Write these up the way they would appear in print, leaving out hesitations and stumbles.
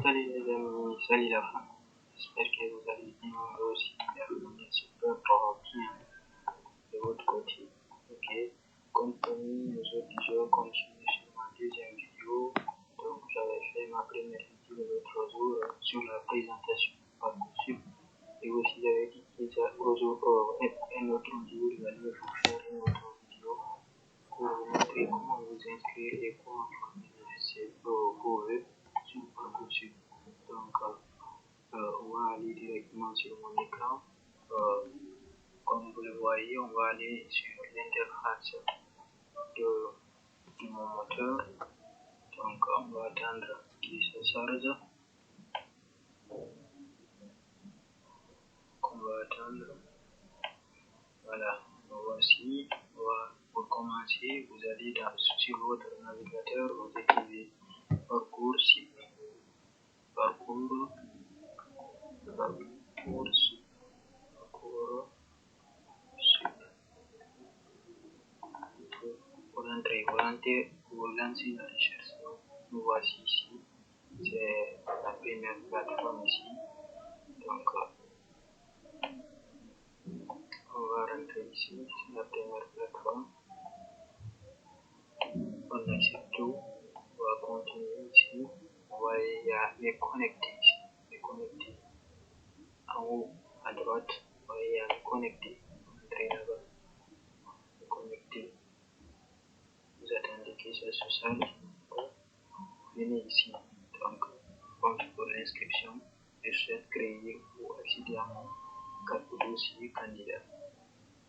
Salut les amis, salut la fin. J'espère que vous allez bien aussi. Super bien de votre côté. Ok. Comme promis, aujourd'hui je vais continuer sur ma deuxième vidéo. Donc j'avais fait ma première vidéo l'autre jour sur la présentation Parcoursup. Et aussi j'avais dit que un autre jour, j'allais vous faire une autre vidéo pour vous montrer comment vous inscrire et comment bénéficier vos vœux sur Parcoursup. Donc on va aller directement sur mon écran. Comme vous le voyez, on va aller sur l'interface de mon moteur. Donc on va attendre qu'il se charge. On va attendre. Voilà, voici. Pour commencer, vous allez sur votre navigateur, vous écrivez Parcoursup. Parcoursup. Vous lancez la recherche. Nous voici ici. C'est la première plateforme ici. Donc, on va rentrer ici. C'est la première plateforme. On accepte tout. On va continuer ici. On va il y a les connectés ici. Les connectés. En haut, à droite, il y a les connectés. Entrez là-bas. Les connectés. Vous attendez que ça se charge. Venez ici. Donc, compte pour l'inscription. Je souhaite créer ou accéder à mon dossier candidat.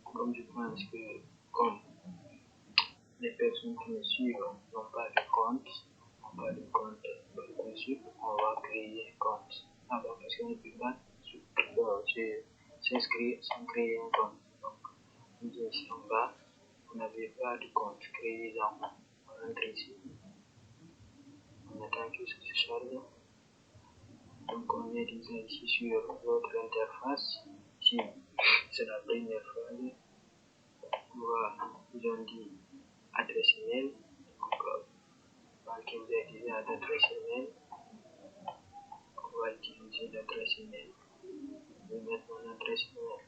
Comme je pense que, comme les personnes qui me suivent n'ont pas de compte Parcoursup, on va créer un compte. Alors, parce qu'on ne peut pas s'inscrire sans créer un compte. Donc, nous ici en bas, vous n'avez pas de compte, créez-en. On rentre ici. On attend que ça se charge. Donc on est déjà ici sur votre interface. Ici, c'est la première phase. Ils ont dit adresse email. Donc, que vous avez déjà l'adresse email. On va utiliser l'adresse email. Je vais mettre mon adresse email.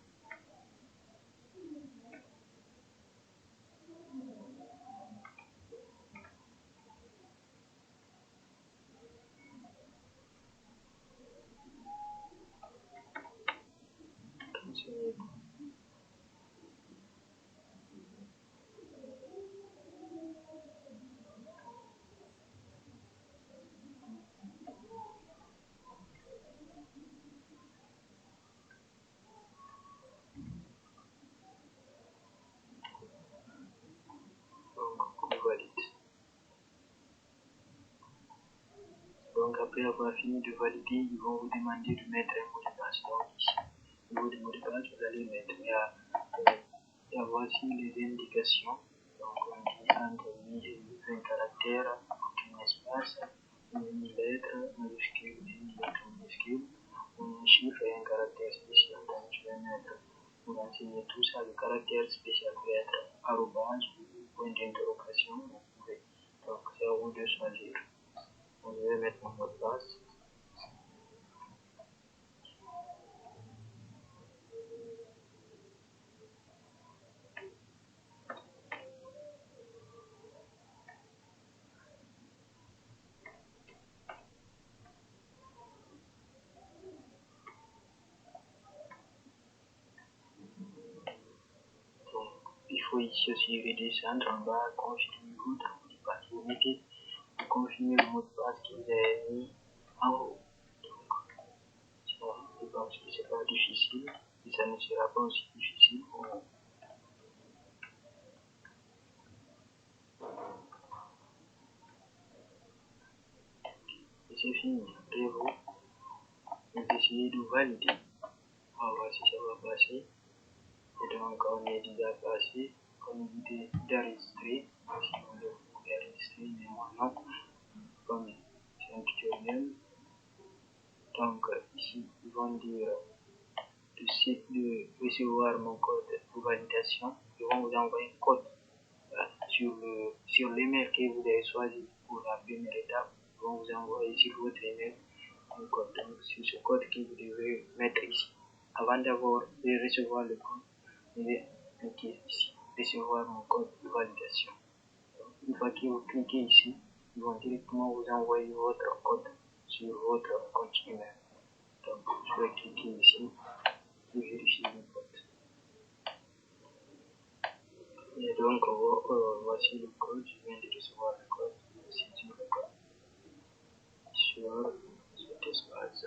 Donc, on valide. Donc, après avoir fini de valider, ils vont vous demander de mettre un mot de passe. Donc, ici, au niveau du mot de passe, vous allez mettre. Il y a voici les indications. Donc, on dit entre 1000 et 20 caractères, aucun espace, une lettre, majuscule, une lettre minuscule, un chiffre et un caractère spécial. Donc, je vais mettre, pour enseigner tout ça, le caractère spécial peut être arrobase ou point d'interrogation. Donc, c'est à vous de choisir. Donc, je vais mettre mon mot de passe. Donc, il faut ici aussi redescendre en bas, confirmer votre mot de passe. Vous confirmez le mot de passe que vous avez mis en haut. Donc, je pense que ce n'est pas difficile et ça ne sera pas aussi difficile pour vous. Et c'est fini. Après vous essayez de valider. On va voir si ça va passer. Et donc, on est déjà passé. On dit d'enregistrer. Si vous voulez enregistrer, mais moi non. Comme c'est un tutoriel. Donc, ici, ils vont dire de recevoir mon code de validation. Ils vont vous envoyer un code sur l'email que vous avez choisi pour la première étape. Ils vont vous envoyer sur votre email un code. Donc, c'est ce code que vous devez mettre ici. Avant de recevoir le code, vous devez cliquer ici, recevoir mon code de validation. Donc, une fois que vous cliquez ici, ils vont directement vous envoyer votre code sur votre compte email. Donc, je vais cliquer ici et vérifier le code. Et donc, voici le code, je viens de recevoir le code, c'est le code sur cet espace.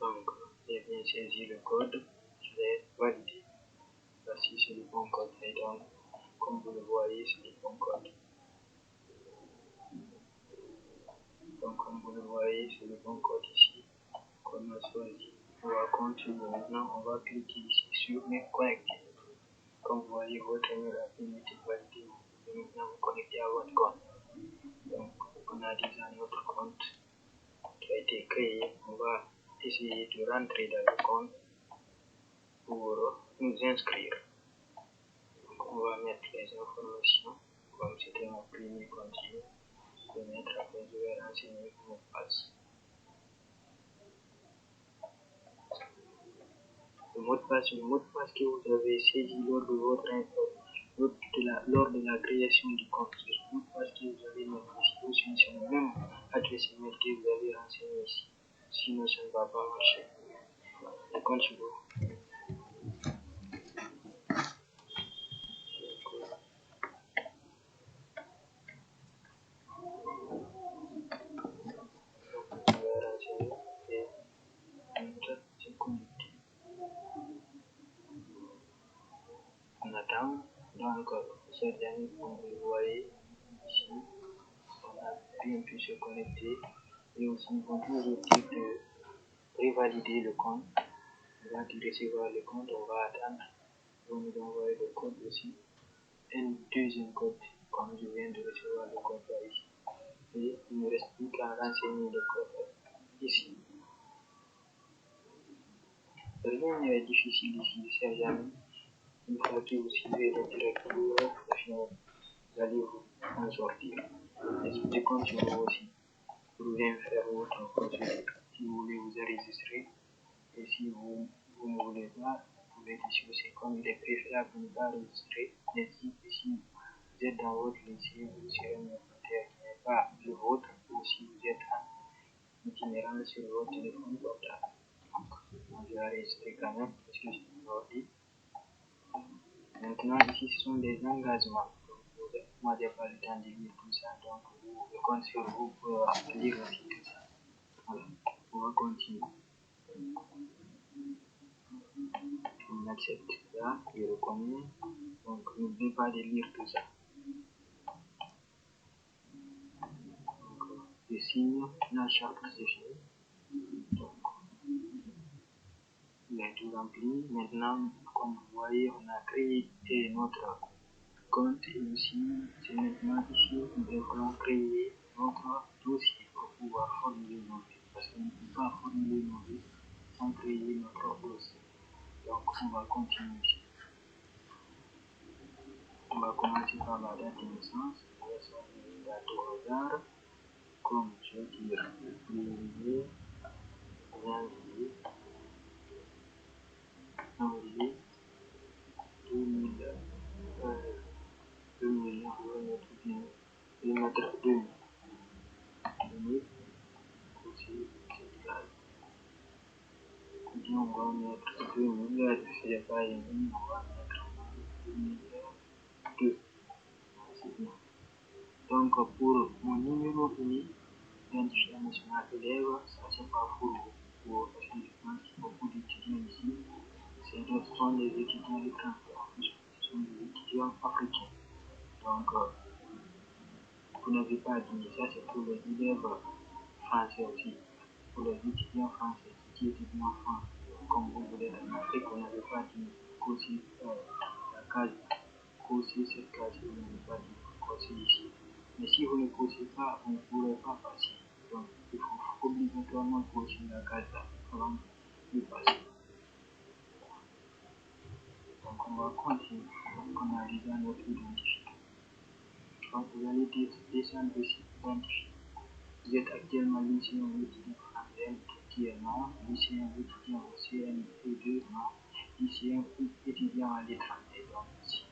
Donc, j'ai bien saisi le code, je l'ai validé. Voici, c'est le bon code. Et donc, comme vous le voyez, c'est le bon code. Donc, comme vous le voyez, c'est le bon code ici qu'on a choisi. On va continuer. Maintenant, on va cliquer ici sur me connecter. Comme vous voyez, votre email a bien été validé. Vous pouvez maintenant vous connecter à votre compte. Donc, on a déjà notre compte qui a été créé. On va essayer de rentrer dans le compte pour nous inscrire. Donc, on va mettre les informations. Comme c'était mon premier compte, je vais mettre, après je vais renseigner le mot de passe. Le mot de passe que vous avez saisi lors de lors de la création du compte. C'est le mot de passe que vous avez mis ici, sur le même adresse email que vous avez renseigné ici. Sinon, ça ne va pas marcher. Je continue. Je vais renseigner et mettre se connecter. On attend. Donc, chers amis, comme vous le voyez ici, on a bien pu se connecter. Et aussi, ils vont toujours dire de revalider le compte. Avant de recevoir le compte, on va attendre. Ils vont nous envoyer le code aussi. Un deuxième code, comme je viens de recevoir le code là ici. Et il ne me reste plus qu'à renseigner le code ici. Rien n'est difficile ici, chers amis. Une fois que vous suivez les directives, vous allez vous en sortir. Je continue aussi pour bien faire votre procédure. Si vous voulez vous enregistrer, et si vous ne voulez pas, vous pouvez discuter. Comme il est préférable de ne pas enregistrer, mais si vous êtes dans votre lycée, vous serez un notaire qui n'est pas le vôtre, ou si vous êtes itinérant sur votre téléphone portable. Donc, on va enregistrer quand même, parce que je vous l'ai dit. Maintenant, ici, ce sont des engagements. Moi, je n'ai pas le temps de lire tout ça, donc je compte sur vous pour lire aussi tout ça. Voilà, on va continuer. On accepte là, je reconnais. Donc, n'oubliez pas de lire tout ça. Donc, je signe la charte, c'est fini. Donc, il est tout rempli. Maintenant, comme vous voyez, on a créé notre compte et aussi, c'est maintenant ici, nous devrons créer notre dossier pour pouvoir formuler nos vies. Parce qu'on ne peut pas formuler nos vies sans créer notre dossier. Donc, on va continuer ici. On va commencer par la date de naissance. On va choisir une date au hasard, comme je veux dire février, janvier, janvier 2000, 2000, on va mettre bien, je vais mettre 2000, aussi cette case. Et puis on va mettre 2000, je ne sais pas aimer, on va mettre 2002. C'est bien. Donc pour mon numéro unique, identifiant national élève, ça c'est pas faux. Parce que je pense qu'il y a beaucoup d'étudiants ici. Ce sont des étudiants étrangers, ce sont des étudiants africains. Donc, vous n'avez pas dit, ça c'est pour les élèves français aussi. Pour les étudiants français, qui étudient en France, comme vous voulez en Afrique, vous n'avez pas dit cocher la case, cocher cette case, vous n'avez pas dit cocher ici. Mais si vous ne cochez pas, vous ne pourrez pas passer. Donc, il faut obligatoirement cocher la case là avant de passer. Donc, on va continuer en analysant notre identifiant. Donc, vous allez descendre ici, identifier. Vous êtes actuellement lycéen étudiant en M, qui est non, lycéen étudiant en CM2, non, lycéen étudiant à l'étranger, donc ici.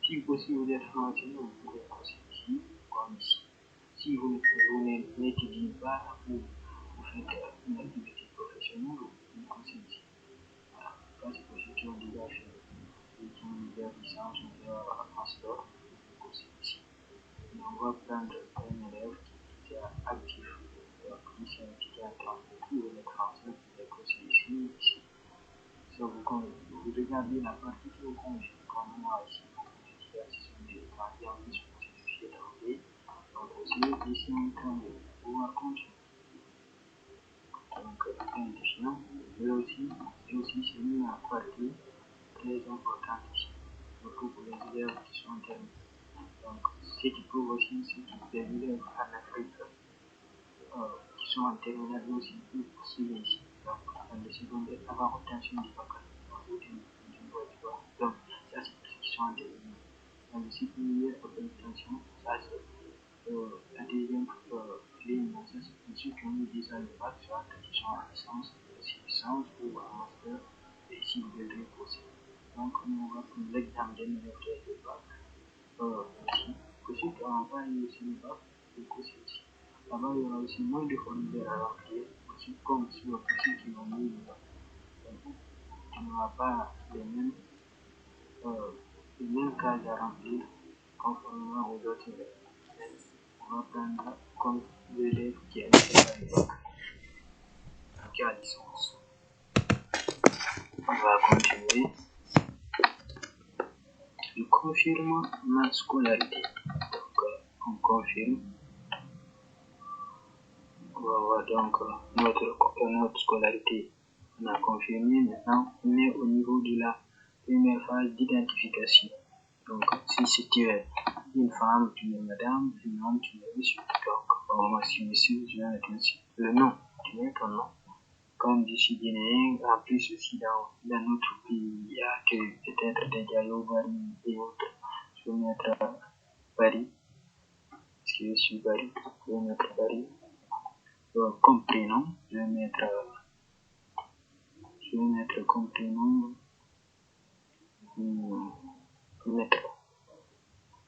Si possible, vous êtes français, vous pouvez passer ici, comme ici. Si vous n'étudiez pas ou vous faites une activité professionnelle, vous passez ici. Voilà, ça c'est pour ceux qui ont déjà fait, qui ont déjà licence, ou déjà master, vous passez ici. Et on va prendre un élève qui est actif. Donc, ici, qui est en train de tout le français, vous êtes aussi ici, ici. Ça vous regardez la partie qui vous convient, comme moi ici. Ce sont des étrangers en plus, je suis étranger. Donc, aussi, ici, on est en train de pouvoir continuer. Donc, identifiant, mais aussi, c'est une partie très importante ici, surtout pour les élèves qui sont terminés. Donc, ce qui prouve aussi ce qui est des élèves en Afrique qui sont en terminale aussi plus poursuivre ici. Donc, dans le secondaire, avant obtention du baccalauréat ou du baccalauréat. Donc, ça, c'est pour ceux qui sont en terminale. Dans le supérieur, après obtention, ça, c'est la deuxième ligne. Ça, c'est pour ceux qui ont eu déjà le bac, soit qui sont en licence, licence ou en master, et ici, vous devez poursuivre. Donc, on va prendre l'examen des universités de bac. Ici, pour ceux qui n'ont pas eu aussi le bac, c'est possible ici. Là-bas, il y aura aussi moins de formulaires à remplir, aussi comme sur ceux qui ont eu le bac. Donc, tu n'auras pas les mêmes cases à remplir conformément aux autres élèves. On va prendre comme l'élève qui a eu le bac, qui a licence. On va continuer. Je confirme ma scolarité. Donc, on confirme. On va voir donc notre scolarité. On a confirmé. Maintenant, on est au niveau de la première phase d'identification. Donc, si tu es une femme, tu mets madame, un homme, tu mets monsieur. Donc, moi, si monsieur, je vais mettre monsieur. Le nom, tu mets ton nom. Comme je suis guinéen, en plus aussi dans notre pays, il y a que peut-être des Diallo, Bari et autres. Je vais mettre Bari, parce que je suis Bari. Je vais mettre Bari. Comme prénom, je vais mettre comme prénom, je vais mettre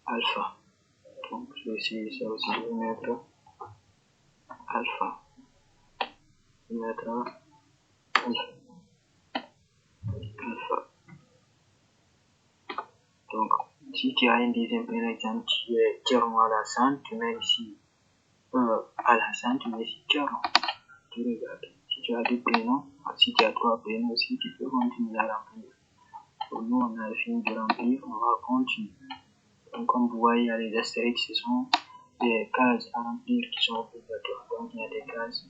Alpha. Donc, je vais essayer ça aussi, je vais mettre Alpha. Je vais mettre Alpha. Donc, si tu as un deuxième prénom, tu es Thierno Alassane, tu mets ici Alassane, tu mets ici Thierno. Tu regardes. Si tu as deux prénoms, si tu as trois prénoms aussi, tu peux continuer à remplir. Pour nous, on a fini de remplir, on va continuer. Donc, comme vous voyez, il y a les astérisques, ce sont des cases à remplir qui sont obligatoires. Donc, il y a des cases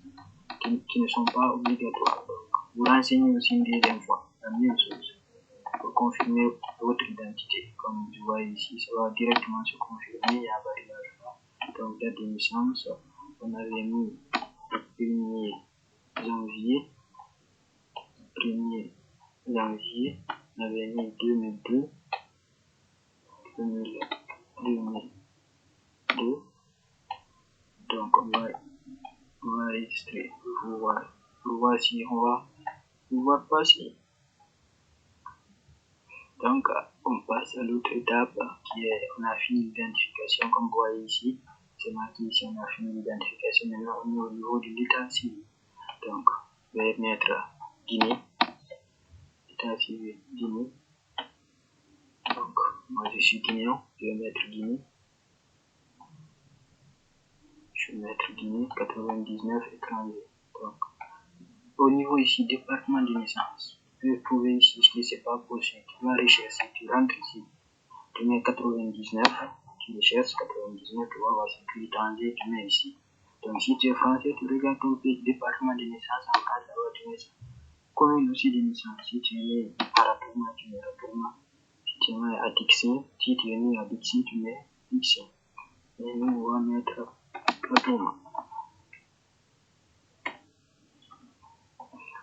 qui ne sont pas obligatoires. Donc, vous renseignez aussi une deuxième fois, la même chose, pour confirmer votre identité. Comme vous voyez ici, ça va directement se confirmer, il y a un variable là. Donc, date de naissance, on avait mis 1er janvier, on avait mis 2002, 2002. Donc, on va enregistrer. Voici, on va passer. Donc, on passe à l'autre étape qui est, on a fini l'identification, comme vous voyez ici. C'est marqué ici, on a fini l'identification. Maintenant, on est au niveau de l'état civil. Donc, je vais mettre Guinée. État civil, Guinée. Donc, moi je suis guinéen, je vais mettre Guinée. Je vais mettre Guinée, 99 étrangers. Donc, au niveau ici, département de naissance, vous pouvez trouver ici ce qui n'est pas possible. Tu vas rechercher, tu rentres ici, tu mets 99, tu recherches 99, tu vas voir ce qui est étranger, tu mets ici. Donc, si tu es français, tu regardes ton pays, département de naissance en cas de naissance. Commune aussi de naissance, si tu es né à Ratouma, tu mets Ratouma. Si tu es né à Dixie, si tu es né à Dixie, tu mets Dixie. Et nous, on va mettre Ratouma.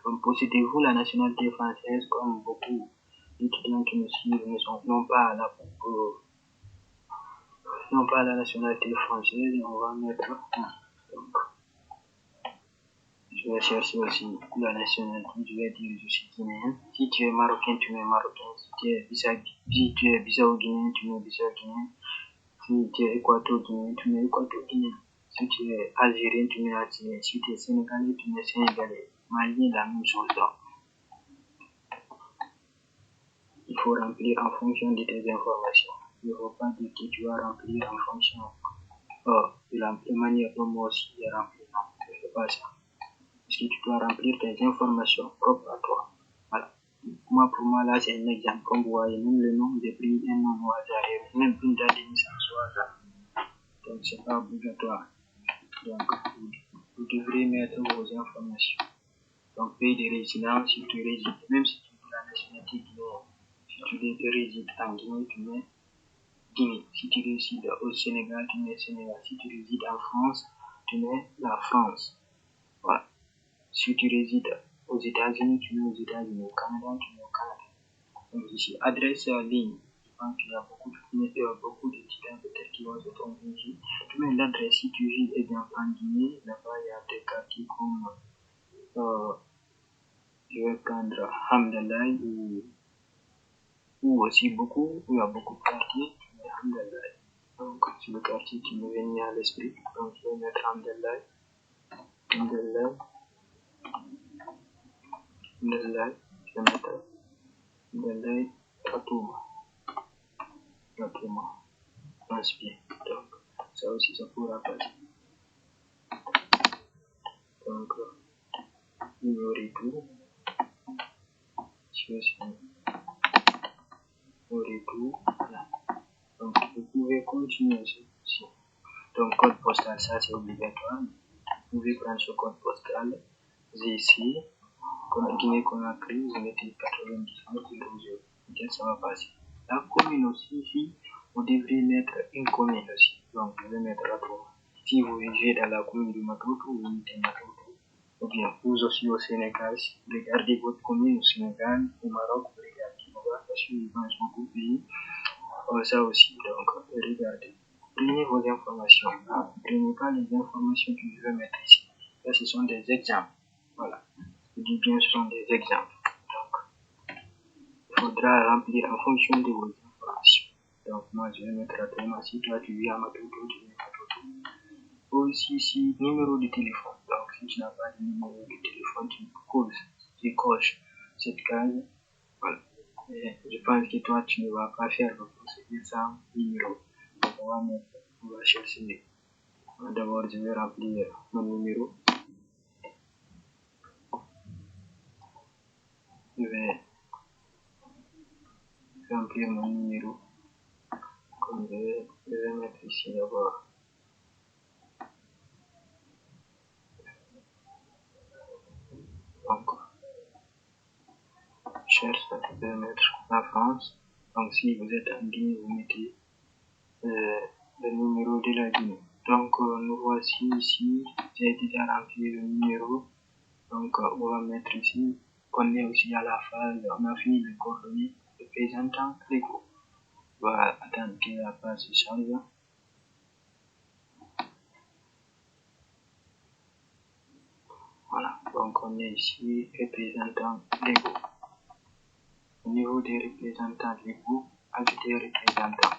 Donc, possédez-vous la nationalité française comme beaucoup d'étudiants qui nous suivent n'ont pas la nationalité française, on va mettre 1. Donc, je vais chercher aussi la nationalité, je vais dire je suis guinéen. Si tu es marocain, tu mets marocain. Si tu es bissau-guinéen, tu mets bissau-guinéen. Si tu es équato-guinéen, tu mets équato-guinéen. Si tu es algérien, tu mets algérien. Si tu es sénégalais, tu mets sénégalais. Malien, la même chose. Donc, il faut remplir en fonction de tes informations. Il ne faut pas dire que tu vas remplir en fonction de la manière dont moi aussi j'ai rempli. Non, ce n'est pas ça. Parce que tu dois remplir tes informations propres à toi. Voilà. Pour moi, là, c'est un exemple. Comme vous voyez, même le nom, j'ai pris un nom au hasard, et même une date de naissance au hasard. Donc, c'est pas obligatoire. Donc, vous devrez mettre vos informations. Donc, pays de résidence, si tu résides, même si tu as la nationalité guinéenne, si tu résides en Guinée, tu mets Guinée. Si tu résides au Sénégal, tu mets Sénégal. Si tu résides en France, tu mets la France. Voilà. Si tu résides aux États-Unis, tu mets aux États-Unis. Au Canada, tu mets au Canada. Donc ici, adresse ligne. Je pense qu'il y a beaucoup d'étudiants peut-être qui vont se tromper ici. Tu mets l'adresse si tu vis en Guinée. Là-bas, il y a des quartiers comme je vais prendre Hamdallah ou aussi où il y a beaucoup de quartiers, tu mets Hamdallah. Donc, c'est le quartier qui me vient à l'esprit. Donc, je vais mettre Hamdallah, Hamdallah, Hamdallah. Je vais mettre Hamdallah, Katouma, inspire. Donc, ça aussi, ça pourra passer. Donc, ignorez tout. Ignorez tout. Voilà. Donc, vous pouvez continuer aussi. Donc, code postal, ça c'est obligatoire. Vous pouvez prendre ce code postal. J'ai ici, Guinée-Conakry, vous mettez 99,00. Peut-être ça va passer. La commune aussi, ici, vous devrez mettre une commune aussi. Donc, je vais mettre la commune. Si vous vivez dans la commune de Matoto, vous mettez Matoto. Ou bien, vous aussi au Sénégal, regardez votre commune au Sénégal, au Maroc, vous regardez. On va suivre dans beaucoup de pays. Ça aussi, donc, regardez. Prenez vos informations. Ne prenez pas les informations que je vais mettre ici. Là, ce sont des exemples. Voilà. Je dis bien, ce sont des exemples. Donc, il faudra remplir en fonction de vos informations. Donc, moi, je vais mettre la Toma. Si toi, tu vis à Matoto, tu mets Matoto. Aussi, ici, numéro de téléphone. Donc, si tu n'as pas de numéro de téléphone, tu coches cette case. Voilà. Et je pense que toi, tu ne vas pas faire le procédé sans numéro. Donc, on va chercher. D'abord, je vais remplir mon numéro. Je vais remplir mon numéro. Comme je vais mettre ici d'abord. Donc, cherche, je vais mettre la France. Donc, si vous êtes en Guinée, vous mettez le numéro de la Guinée. Donc, nous voici ici. J'ai déjà rempli le numéro. Donc, on va mettre ici. On est aussi à la phase, on a fini les coordonnées représentant légaux. On va attendre que la page se change. Voilà, donc on est ici, représentants légaux. Au niveau des représentants légaux, ajouter représentant.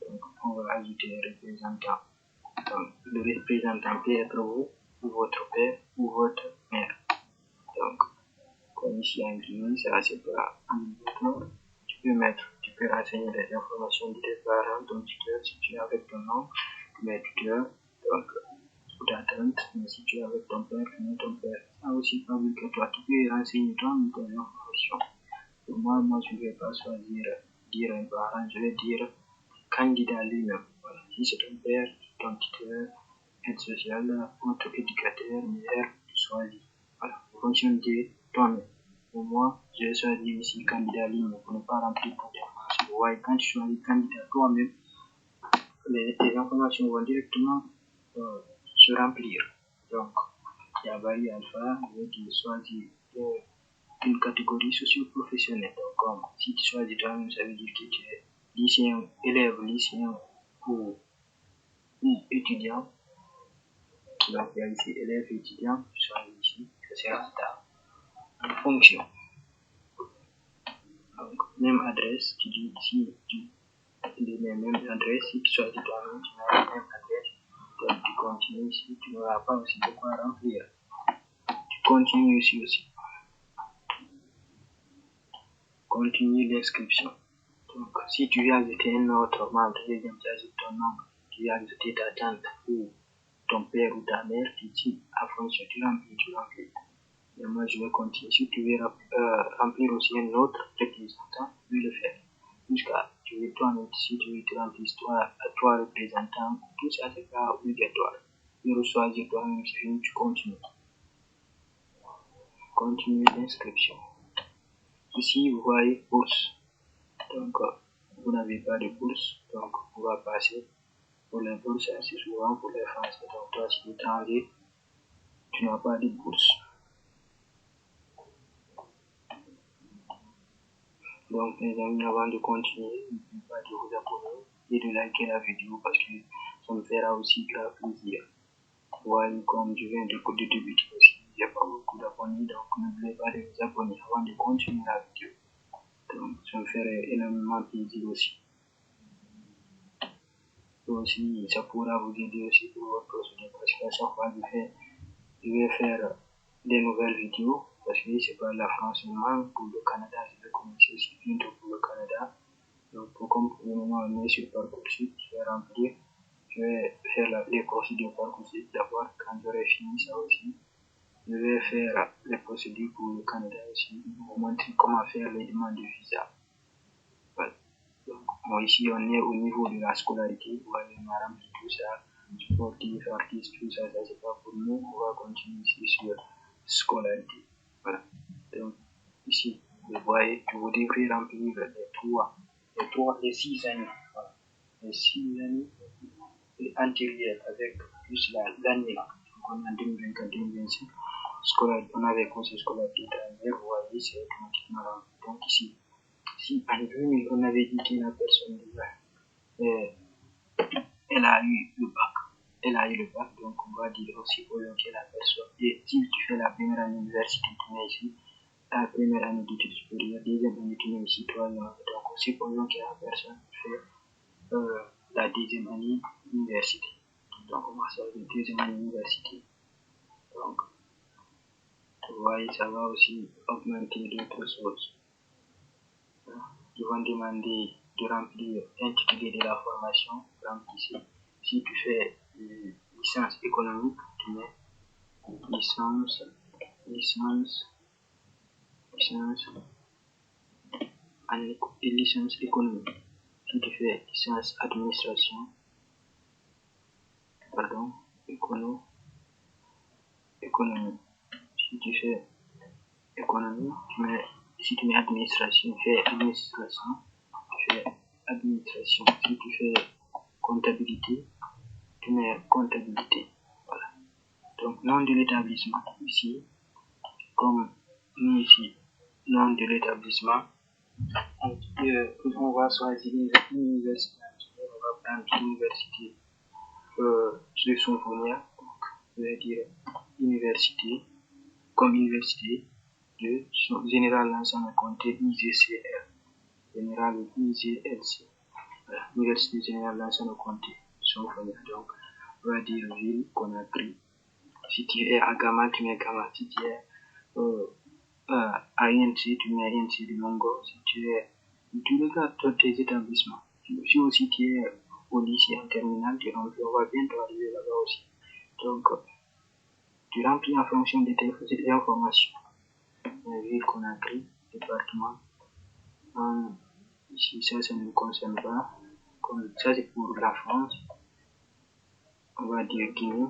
Donc, on va ajouter représentant. Donc, le représentant peut être vous, ou votre père, ou votre mère. Donc, comme ici en Guinée, ça c'est pas un tu peux renseigner les informations de tes parents, ton tuteur, si tu es avec ton oncle, tu mets tuteur, donc, ou ta tante, mais si tu es avec ton père, tu mets ton père. Ça aussi pas obligatoire, tu peux renseigner ton information. Pour moi, je ne vais pas choisir dire un parent, je vais dire candidat lui-même. Voilà. Si c'est ton père, ton tuteur, aide sociale, autre éducateur, meilleur, tu choisis. Voilà, en fonction de toi-même. Pour moi, je vais choisir ici candidat lui-même pour ne pas remplir beaucoup d'informations. Vous voyez, quand tu choisis candidat toi-même, tes informations vont directement se remplir. Donc, il y a varié alpha, je vais choisir une catégorie socio-professionnelle. Donc, comme si tu choisis toi-même, ça veut dire que tu es lycéen, élève, lycéen ou étudiant. Donc, il y a ici élève, étudiant, tu choisis ici, ça sera ta fonction. Donc, même adresse, tu dis si tu les mêmes adresses, si tu choisis toi-même, tu mets la même adresse. Donc, tu continues ici, tu n'auras pas aussi de quoi remplir. Tu continues ici aussi. Continue l'inscription. Donc, si tu veux ajouter un autre membre, tu ajoutes ton nom, tu veux ajouter ta tante ou ton père ou ta mère, tu dis à fonction, tu remplis. Et moi, je vais continuer. Si tu veux remplir aussi un autre représentant, tu veux le faire. Jusqu'à, tu veux toi-même, si tu veux te remplir trois représentants, tout ça, c'est pas obligatoire. Tu veux choisir toi-même, c'est fini, tu continues. Continue l'inscription. Ici, vous voyez bourse. Donc, vous n'avez pas de bourse, donc on va passer pour les bourses assez souvent pour les Français. Donc, toi, si tu es étranger, tu n'as pas de bourse. Donc, mes amis, avant de continuer, n'oubliez pas de vous abonner et de liker la vidéo parce que ça me fera aussi grave plaisir. Voyez, comme je viens de débuter aussi, il n'y a pas beaucoup d'abonnés, donc n'oubliez pas de vous abonner avant de continuer la vidéo. Donc, ça me ferait énormément plaisir aussi. Et aussi, ça pourra vous aider aussi pour votre procédure parce qu'à chaque fois, je vais faire des nouvelles vidéos parce que c'est pas la France seulement, pour le Canada, je vais commencer aussi bientôt pour le Canada. Donc, comme pour le moment, on est sur Parcoursup, je vais remplir, je vais faire les procédures Parcoursup d'abord. Quand j'aurai fini ça aussi, je vais faire les procédures pour le Canada aussi, pour vous montrer comment faire les demandes de visa. Voilà. Donc, bon, ici, on est au niveau de la scolarité, vous voyez, on a rempli tout ça, sportif, artiste, tout ça, ça c'est pas pour nous, on va continuer ici sur scolarité. Voilà. Donc, ici, vous voyez, vous devrez remplir les 6 années. Voilà. Les 6 années antérieures avec plus l'année. Donc, on est en 2024-2025. On avait conseil scolarité étrangère, vous voyez, c'est automatiquement rempli. Donc, ici, si en 2000, on avait dit que la personne elle a eu le bac. Elle a eu le bac, donc on va dire aussi que la personne. Et si tu fais la première année d'université, tu mets ici la première année d'études supérieures, deuxième année, tu mets ici troisième année. Donc, supposons que la personne fait la deuxième année d'université. Donc, on va faire la deuxième année d'université. Donc, vous voyez, ça va aussi augmenter d'autres choses. Ils vont demander de remplir l'intitulé de la formation, remplissez. Si tu fais licence économique, tu mets licence économique. Si tu fais licence administration, économie. Si tu fais économie, si tu mets administration, tu fais administration, tu fais administration. Si tu fais comptabilité, tu mets comptabilité. Voilà. Donc, nom de l'établissement, ici, comme nous ici, nom de l'établissement, on va choisir une université. On va prendre l'université de Sourfonia, donc je vais dire université, comme université de Général Lansana Conté IGCR, Général IGLC, voilà, Université Générale Lansana Conté, Sourfonia. Donc, on va dire ville Conakry. Si tu es à Gama, tu mets Gama. Si tu es à INC, tu mets INC de Longo. Si tu regardes tous tes établissements. Si aussi tu es au lycée en terminale, tu remplis, on va bientôt arriver là-bas aussi. Donc, tu remplis en fonction de tes informations. Ville Conakry, département. Ici, ça ne nous concerne pas. Comme ça, c'est pour la France. On va dire Guinée.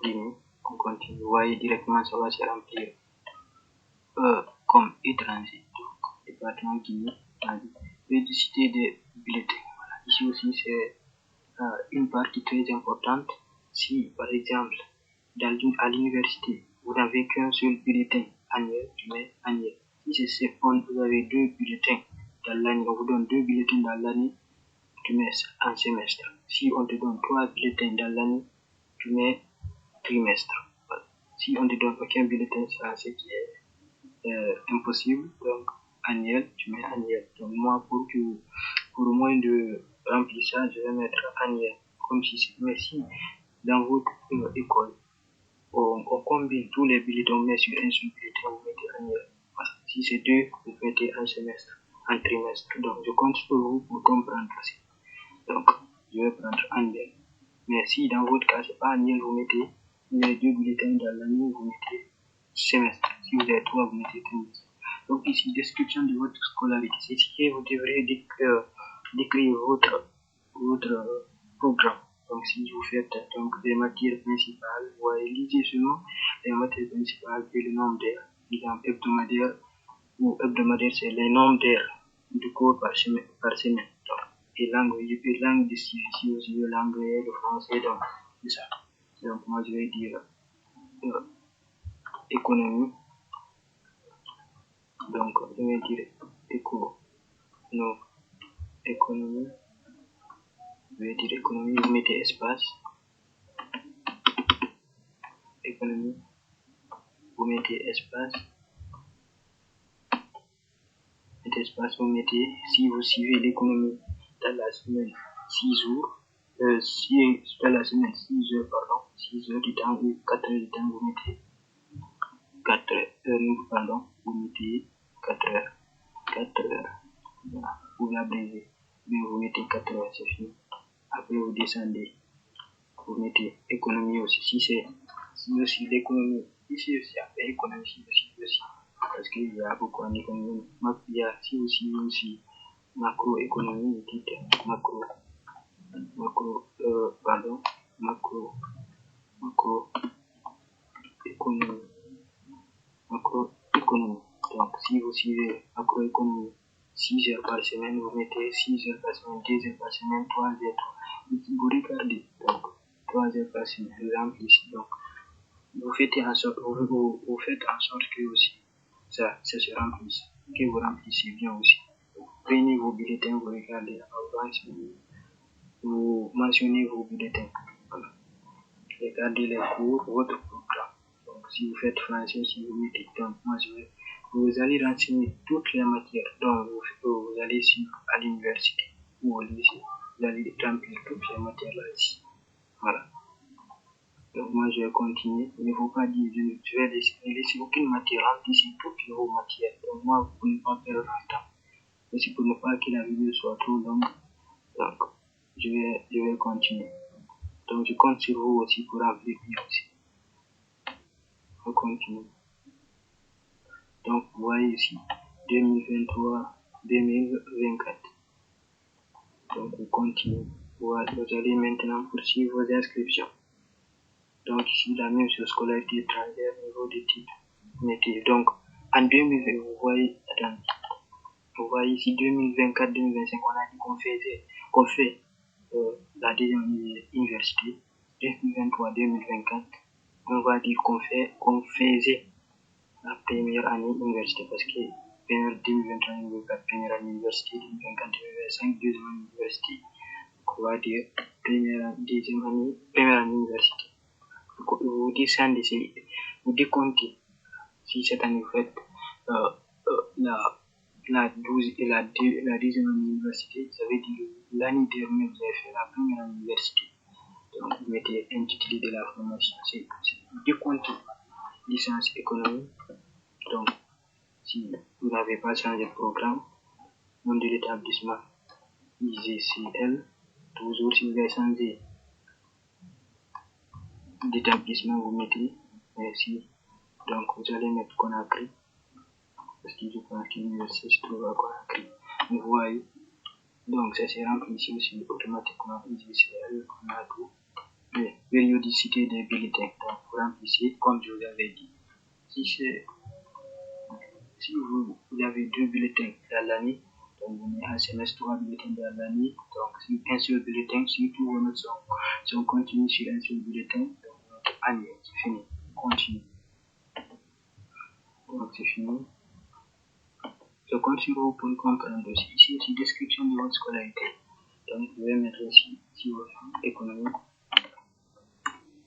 Guinée. On continue. Vous voyez directement, ça va se remplir comme étranger. Donc, département Guinée. Védicité des bulletins. Voilà. Ici aussi, c'est une partie très importante. Si, par exemple, à l'université, vous n'avez qu'un seul bulletin annuel, tu mets annuel. Si c'est septembre, vous avez 2 bulletins dans l'année, on vous donne 2 bulletins dans l'année, tu mets un semestre. Si on te donne 3 bulletins dans l'année, tu mets trimestre. Si on te donne aucun bulletin, c'est ce qui est impossible, donc annuel, tu mets annuel. Donc moi, pour moins de remplissage, je vais mettre annuel, comme si c'est. Mais si dans votre école, on combine tous les bulletins, on met sur un seul bulletin, vous mettez annuel. Si c'est 2, vous mettez un semestre, un trimestre. Donc je compte sur vous pour comprendre aussi. Donc je vais prendre annuel. Mais si dans votre cas, c'est pas annuel, vous mettez les 2 bulletins dans l'année, vous mettez semestre. Si vous avez 3, vous mettez trimestre. Donc ici, description de votre scolarité. C'est ce que vous devrez décrire votre programme. Donc si vous faites donc des matières principales, vous allez lisez seulement les matières principales et le nombre d'heures. Par exemple, hebdomadaire ou hebdomadaire, c'est les nombres d'heures du cours par semaine. Donc, et langue de civique aussi, l'anglais, le français, donc c'est ça. Donc moi je vais dire économie. Donc je vais dire économie. Je vais dire économie, vous mettez espace. Économie, vous mettez espace. Vous mettez, si vous suivez l'économie dans la semaine, 6 jours, si dans la semaine 6 heures, 6 heures du temps ou 4 heures du temps, vous mettez 4 heures, vous mettez 4 heures, 4 heures, voilà, vous l'abrégez, mais vous mettez 4 heures, c'est fini. Après vous descendez, vous mettez économie aussi, si aussi l'économie, ici aussi, après économie, ici aussi, parce qu'il y a beaucoup en économie, il y a aussi macroéconomie, vous dites macroéconomie. Donc, si vous suivez macroéconomie 6 heures par semaine, vous mettez 6 heures par semaine, 2 heures par semaine, 3 heures. Vous regardez, donc, 3 heures par semaine, exemple ici. Donc, vous faites en sorte que aussi, ça se remplisse, que vous remplissez bien aussi. Prenez vos bulletins, vous regardez avant, vous mentionnez vos bulletins. Voilà. Regardez les cours, votre programme. Donc, si vous faites français, si vous mettez donc, vous allez renseigner toutes les matières dont vous allez suivre à l'université ou au lycée. Vous allez remplir toutes ces matières-là ici. Voilà. Donc, moi, je vais continuer. Il ne faut pas dire, je vais laisser aucune matière, remplissez toutes vos matières. Donc, moi, pour ne pas perdre le temps. Aussi pour ne pas que la vidéo soit trop longue. Donc, je vais continuer. Donc, je compte sur vous aussi pour remplir bien aussi. On continue. Donc, vous voyez ici, 2023, 2024. Donc, vous continuez. Vous allez maintenant poursuivre vos inscriptions. Donc, ici, la même chose, scolarité étrangère, niveau de titre. Mettez. Donc, en 2020, vous voyez ici, 2024-2025, on a dit qu'on fait la deuxième université, 2023-2024. On va dire qu'on faisait la première année université parce que 2023-2024, première année université, 2024-2025, deuxième année université. On va dire première année université. Vous descendez, vous décomptez. Si cette année vous faites la deuxième année université, ça veut dire l'année dernière vous avez fait la première année université. Donc vous mettez intitulé de la formation, c'est décompté licence économie. Donc si vous n'avez pas changé de programme, nom de l'établissement IGCL, toujours si vous avez changé d'établissement, vous mettez merci. Donc vous allez mettre Conakry, parce que je pense que l'université se trouve à Conakry. Vous voyez, donc ça s'est rempli ici aussi automatiquement IGCL, on a tout. Mais périodicité des bulletins, donc vous remplissez comme je vous avais dit. Si vous avez 2 bulletins dans l'année, donc vous mettez un semestre 3 bulletins dans l'année, donc si un seul bulletin, si tous vos notes sont continues sur un seul bulletin, donc votre année, c'est fini, continue. Donc c'est fini. Je compte sur vous pour comprendre aussi. Ici aussi description de votre scolarité. Donc je vais mettre ici économie,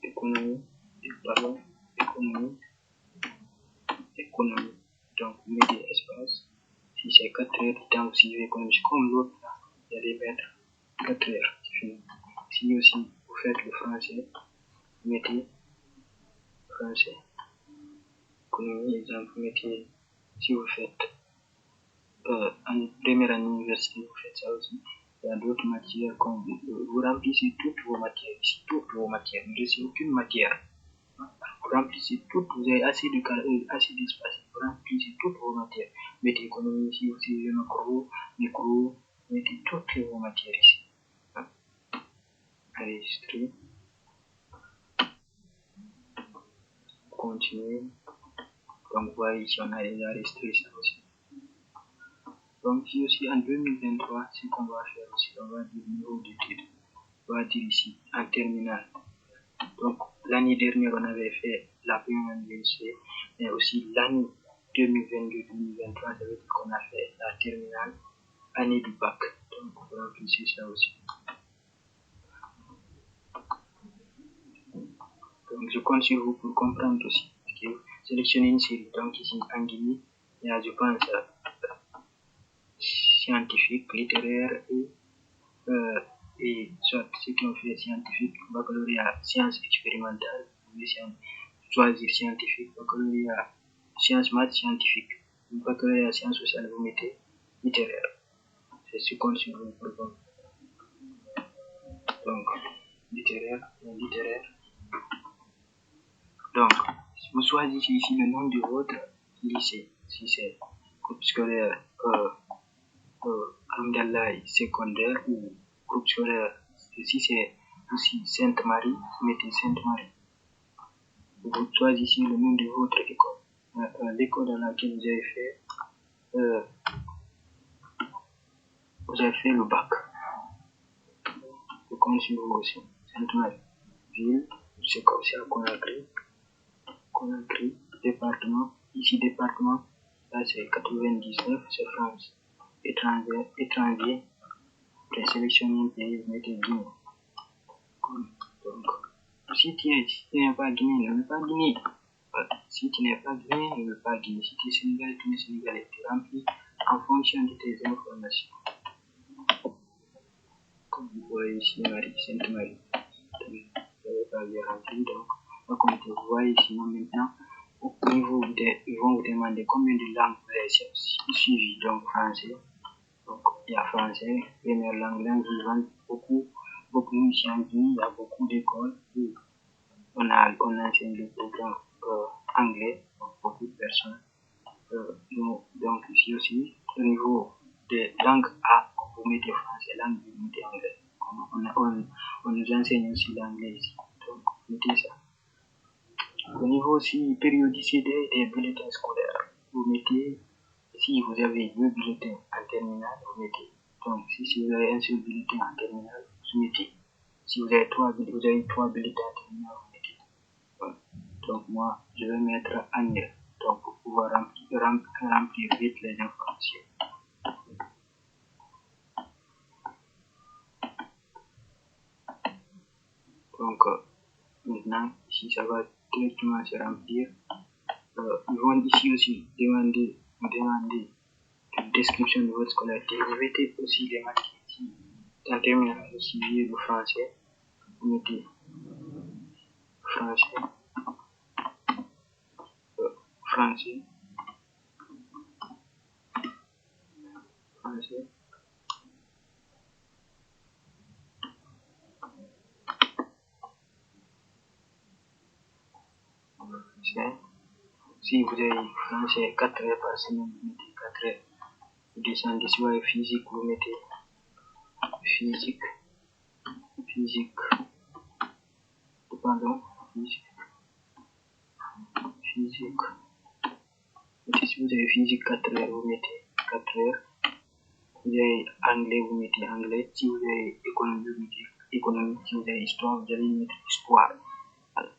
économie. Donc vous mettez espace. Si c'est 4 heures de temps aussi économie comme l'autre là, vous allez mettre 4 heures, c'est fini. Si aussi vous faites le français, vous mettez français. Économie, exemple, vous mettez, si vous faites en première année université, vous faites ça aussi. Il y a d'autres matières comme vous remplissez toutes vos matières ici, toutes vos matières, ne laissez aucune matière. Vous remplissez toutes, vous avez assez d'espace, vous remplissez toutes vos matières. Mettez économie ici aussi, micro, mettez toutes vos matières ici. Enregistrer. Continuer. Donc, voilà, ici, on a déjà enregistré ça aussi. Donc, ici aussi, en 2023, ce qu'on va faire aussi, on va dire niveau d'études. On va dire ici, en terminale. Donc, l'année dernière, on avait fait la première année lycée, mais aussi l'année 2022-2023, ça veut dire qu'on a fait la terminale, année du bac. Donc, on va remplacer ça aussi. Donc, je compte sur vous pour comprendre aussi. Sélectionnez une série. Donc, ici, en Guinée, il y a, je pense, scientifique, littéraire et soit ceux qui ont fait scientifique, baccalauréat, sciences expérimentales, vous pouvez choisir scientifique, baccalauréat, sciences maths, scientifique, baccalauréat, sciences sociales, vous mettez littéraire. C'est ce qu'on suit vous propose. Donc, littéraire. Donc, vous choisissez ici le nom de votre lycée, si c'est groupe scolaire Amdallah secondaire ou groupe scolaire, si c'est aussi Sainte-Marie, vous mettez Sainte-Marie. Vous choisissez le nom de votre école, l'école dans laquelle vous avez fait le bac. Vous comptez vous aussi, Sainte-Marie. Ville, c'est comme ça, Conakry, département, ici département, là c'est 99, c'est France. Étranger, présélectionner un pays, vous mettez Guinée. Donc, si tu n'es pas Guinée, ne veux pas Guinée. Si tu n'es pas Guinée, ne veux pas Guinée. Si tu es Sénégalais, tu es Sénégalais. Tu remplis en fonction de tes informations. Comme vous voyez ici, Sainte-Marie. Je ne vais pas les remplir. Donc, comme vous voyez ici, maintenant, au niveau ils vont vous demander combien de langues vous avez suivi. Donc, français. Donc, il y a français, première langue vivante, beaucoup ici en Guinée, il y a beaucoup d'écoles où on enseigne le programme anglais, donc beaucoup de personnes. Donc, ici aussi, au niveau des langues A, vous mettez français, langue B, vous mettez anglais. On nous enseigne aussi l'anglais ici, donc vous mettez ça. Au niveau aussi périodicité des bulletins scolaires, vous mettez, si vous avez 2 bulletins en terminale, vous mettez. Donc, si vous avez un seul bulletin en terminale, vous mettez. Si vous avez 3 bulletins en terminale, vous mettez. Voilà. Donc, moi, je vais mettre annuel. Donc, pour pouvoir remplir vite les informations. Donc, maintenant, ici, ça va directement se remplir. Ils vont ici aussi demander une description de votre scolarité. Vous mettez aussi les matières ici. En terminale aussi, le français. Vous mettez français. Français. Si vous avez français 4 heures par semaine, vous mettez 4 heures. Vous descendez, si vous avez physique, vous mettez physique. Et si vous avez physique 4 heures, vous mettez 4 heures. Vous avez anglais, vous mettez anglais. Si vous avez économie, vous mettez économie. Si vous avez histoire, vous allez mettre histoire. Voilà.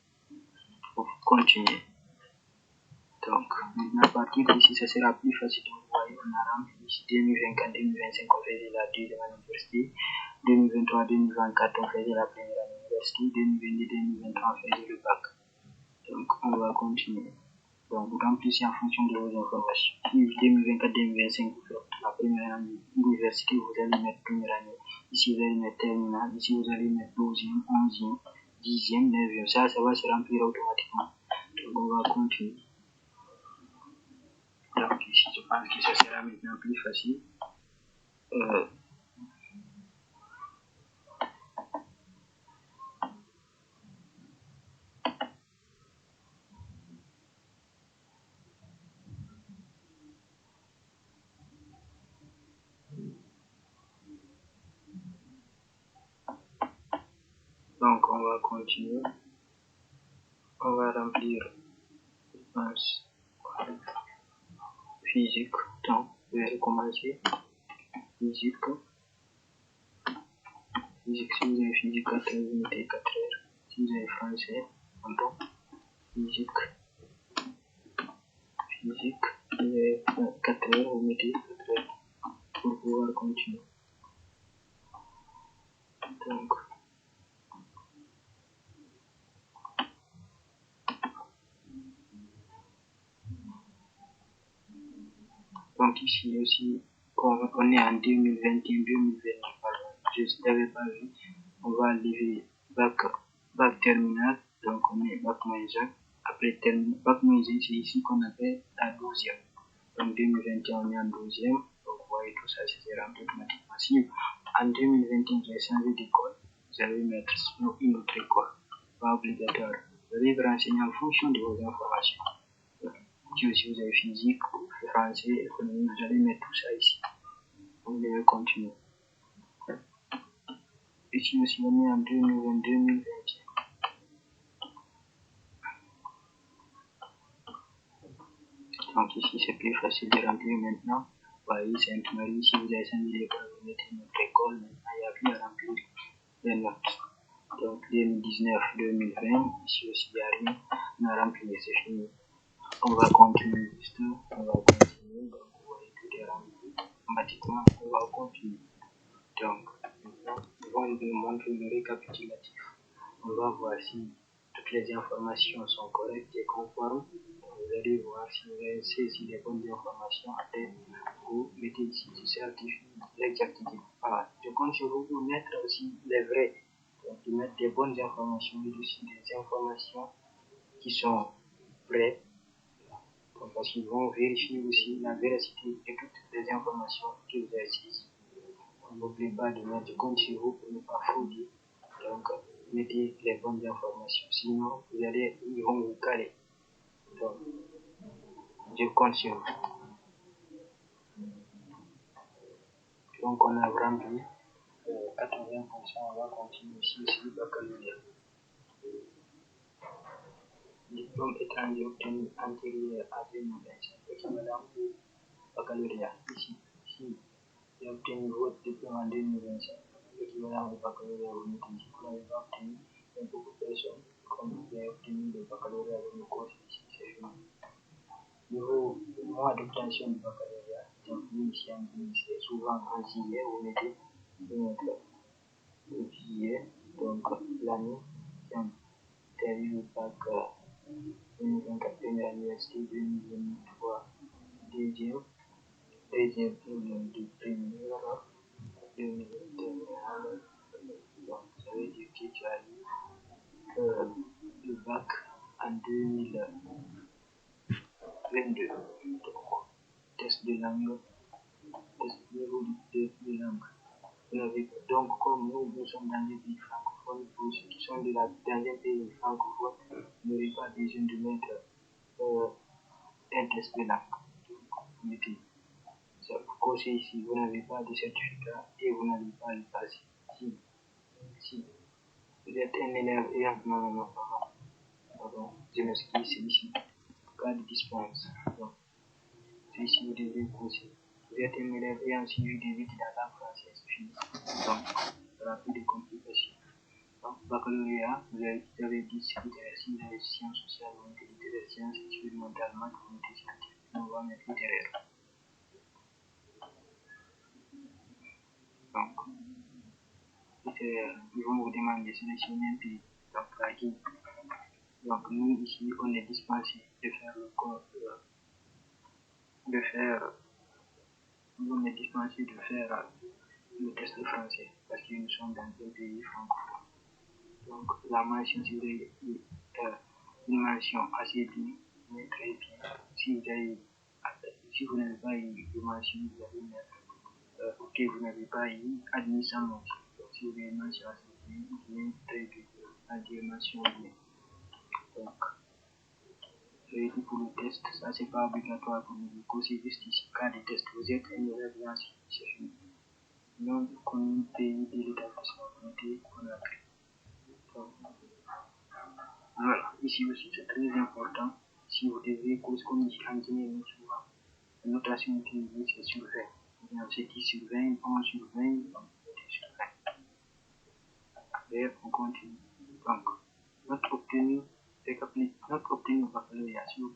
Pour continuer. Donc, maintenant, à partir d'ici, ça sera plus facile. Donc, vous voyez, on a rempli ici 2024-2025, on faisait la deuxième année d'université. 2023-2024, on faisait la première année d'université. 2022-2023, on faisait le bac. Donc, on va continuer. Donc, vous remplissez en fonction de vos informations. Si 2024-2025, vous faites la première année d'université, vous allez mettre première année. Ici, vous allez mettre terminale. Ici, vous allez mettre 12e, 11e, 10e, 9e. Ça va se remplir automatiquement. Donc, on va continuer. Donc, ici, je pense que ça sera maintenant plus facile. Donc, on va continuer. On va remplir, je pense, physique. Donc, je vais recommencer. Physique. Physique, si vous avez physique 4 heures, vous mettez 4 heures. Si vous avez français, pardon. Physique. Physique. Si vous avez 4 heures, vous mettez 4 heures pour pouvoir continuer. Donc ici aussi, on est en 2021-2022, pardon, je n'avais pas vu. On va enlever bac terminal, donc on met bac moins 1. Après bac moins 1, c'est ici qu'on appelle la 12e. Donc 2021, on est en 12e. Donc vous voyez tout ça, c'est rempli automatiquement. Si en 2021, vous avez changé d'école, vous allez mettre une autre école, pas obligatoire. Vous allez vous renseigner en fonction de vos informations. Si vous avez physique, français, économie, vous allez mettre tout ça ici. Donc, je vais continuer. Ici aussi, on est en 2022-2021. Donc, ici, c'est plus facile de remplir maintenant. Vous voyez, Sainte-Marie, si vous avez changé d'école, vous mettez notre école. Maintenant, il n'y a plus à remplir les notes. Donc, 2019-2020, ici aussi, il n'y a rien à remplir, c'est fini. On va continuer juste, on va continuer. Donc, vous voyez, tout est rempli. Automatiquement, on va continuer. Donc, maintenant, ils vont nous montrer le récapitulatif. On va voir si toutes les informations sont correctes et conformes. Vous allez voir si vous avez saisi les bonnes informations. Après, vous mettez ici du certificat l'exactitude. Voilà. Je compte sur vous pour mettre aussi les vrais. Donc, de mettre des bonnes informations et aussi des informations qui sont vraies. Donc, parce qu'ils vont vérifier aussi la véracité de toutes les informations que vous avez saisies. N'oubliez pas de mettre compte sur vous pour ne pas frauder. Donc, mettez les bonnes informations. Sinon, ils vont vous caler. Donc, je compte sur vous. Donc, on a rempli 80%. On va continuer ici aussi le baccalauréat. Diplôme étranger obtenu antérieur à 2025. Ok, madame, baccalauréat. Ici, j'ai obtenu votre diplôme en 2025. Ok, madame, le baccalauréat, vous mettez ici. Vous n'avez pas obtenu, mais beaucoup de personnes, comme vous avez obtenu le baccalauréat avec le cours ici, c'est fini. Niveau mois d'obtention du baccalauréat, donc ici en c'est souvent en juillet, vous mettez le juillet, donc l'année qui a terminé le bac 2024 première université, 2023 deuxième de première, 2021, donc ça veut dire que tu as eu le bac en 2022, donc test de langue, niveau de langue. Donc, comme nous sommes dans les pays francophones, pour ceux qui sont dans un pays francophone, vous n'aurez pas besoin de mettre un test de langue. Vous mettez ça. Pourquoi c'est ici, vous n'avez pas de certificat et vous n'avez pas le passer. Si vous êtes un élève et non, pardon, je m'excuse, c'est ici. Cas de dispense. Donc, c'est ici vous devez poser. Vous êtes un élève ayant suivi des études à la française, fini. Donc, rapide de complications. Donc, baccalauréat, vous avez 10 critères. Si vous avez sciences sociales, vous mettez littéraire, sciences expérimentales, maths, vous mettez scientifique. On va mettre littéraire. Donc, littéraire, ils vont vous demander de sélectionner un pays. Donc, la Guinée. Donc, nous, ici, on est dispensé de faire on est dispensé de faire le test de français parce que nous sommes dans un pays francophone. Donc, la mention, si vous avez une mention assez bien, mais très bien. Si vous n'avez pas eu de mention, vous allez mettre ok, vous n'avez pas eu admis sans mention. Donc, si vous avez une mention assez bien, très bien, c'est-à-dire mention bien. Donc, j'ai dit pour le test, ça c'est pas obligatoire pour nous. C'est juste ici, cas de test, vous êtes un élève blanchi, c'est fini. Nom commune pays de l'établissement communauté qu'on a pris. Donc, voilà, ici aussi c'est très important. Si vous devez cause comme ici en Guinée, nous souvent, la notation utilisée c'est sur 20. C'est 10 sur 20, 11 sur 20, donc 10 sur 20. D'ailleurs, on continue. Donc, notre obtenu au baccalauréat, si vous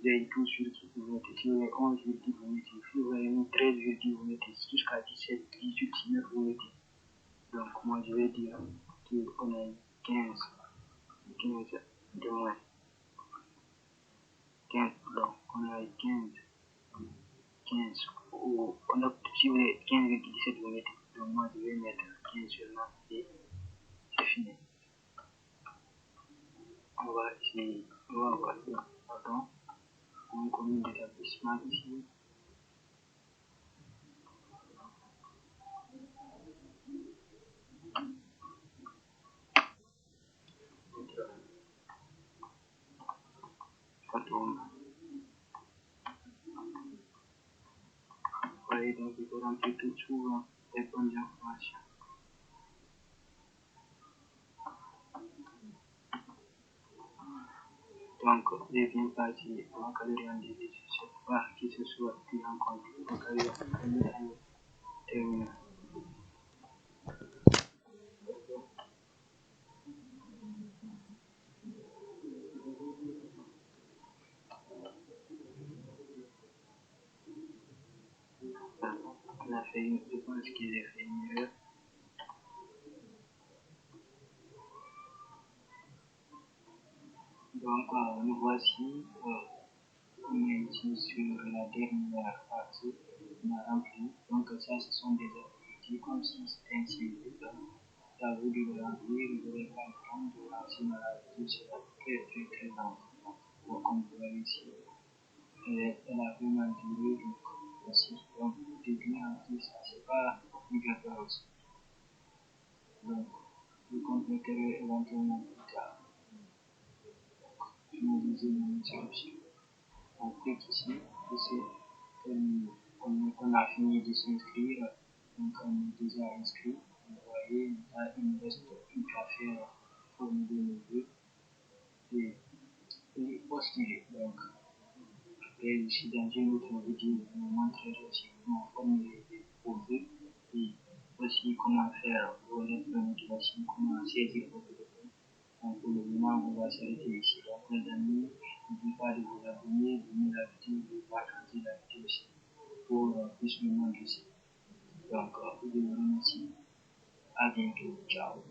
avez 12 virgule, vous mettez, si vous avez 11 virgule, vous mettez, si vous avez 13 virgule, vous mettez, jusqu'à 17, 18, 19, vous mettez. Donc, moi, je vais dire qu'on a 15 de moins. 15, donc, on a 15, ou, si vous avez 15,17, vous mettez. Donc, moi, je vais mettre 15 seulement et c'est fini. On va essayer, on va voir, pardon, une commune d'établissement ici. Vous voyez, donc il faut remplir tout souvent les bonnes informations. Donc, je viens passer au baccalauréat en début, je ne sais pas qui ce soit qui rencontre le baccalauréat en première année terminale. On a fait une, je pense que j'ai fait une erreur. Donc, nous voici, on est ici sur la dernière partie qu'on a remplie. Donc, ça, ce sont des activités comme si c'était un CV. C'est à vous de le remplir, vous n'aurez pas le temps de lancer dans la vie, c'est très très très long. Donc, comme vous voyez ici, elle a vraiment duré, donc, aussi. Donc, de bien remplir ça, c'est pas obligatoire aussi. Donc, vous compléterez éventuellement plus tard. Finaliser mon inscription. On clique ici, on a fini de s'inscrire, donc on est déjà inscrit. Vous voyez, là, il nous reste plus qu'à faire formuler nos vœux et postuler. Donc, après, ici, dans une autre vidéo, je vous montrerai aussi comment formuler vos vœux et aussi comment faire vos lettres de motivation, comment saisir vos vœux. Donc, pour le moment, on va s'arrêter ici. Donc, les amis, n'oubliez pas de vous abonner, de mettre la vidéo, de partager la vidéo aussi pour plus le monde aussi. Donc, je vous remercie. À bientôt. Ciao.